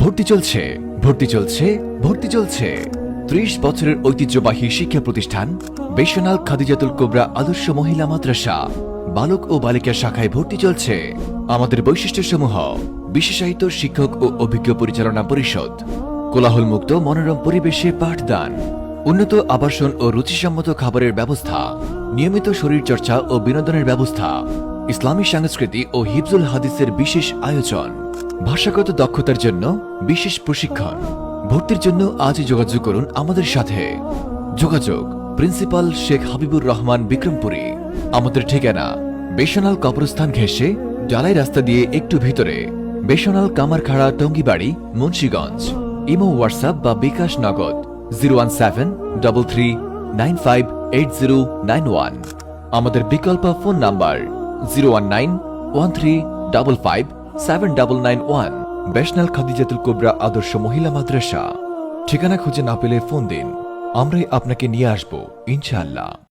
ভর্তি চলছে, ভর্তি চলছে, ভর্তি চলছে। ৩০ বছরের ঐতিহ্যবাহী শিক্ষা প্রতিষ্ঠান বেশনাল খাদিজাতুল কুবরা আদর্শ মহিলা মাদ্রাসা বালক ও বালিকা শাখায় ভর্তি চলছে। আমাদের বৈশিষ্ট্যসমূহ: বিশেষায়িত শিক্ষক ও অভিজ্ঞ পরিচালনা পরিষদ, কোলাহলমুক্ত মনোরম পরিবেশে পাঠদান, উন্নত আবাসন ও রুচিসম্মত খাবারের ব্যবস্থা, নিয়মিত শরীরচর্চা ও বিনোদনের ব্যবস্থা, ইসলামী সংস্কৃতি ও হিফজুল হাদিসের বিশেষ আয়োজন, ভাষাগত দক্ষতার জন্য বিশেষ প্রশিক্ষণ। ভর্তির জন্য আজই যোগাযোগ করুন আমাদের সাথে। যোগাযোগ: প্রিন্সিপাল শেখ হাবিবুর রহমান, বিক্রমপুরী। আমাদের ঠিকানা: বেশনাল কবরস্থান ঘেঁষে ডালাই রাস্তা দিয়ে একটু ভিতরে, বেশনাল কামারখাড়া, টঙ্গিবাড়ি, মুন্সিগঞ্জ। ইমো, হোয়াটসঅ্যাপ বা বিকাশ নগদ 01733958091। আমাদের বিকল্প ফোন নাম্বার 01913555791। বেশনাল খাদিজাতুল কুবরা আদর্শ মহিলা মাদ্রাসা। ঠিকানা খুঁজে না পেলে ফোন দিন, আমরাই আপনাকে নিয়ে আসবো ইনশাআল্লাহ।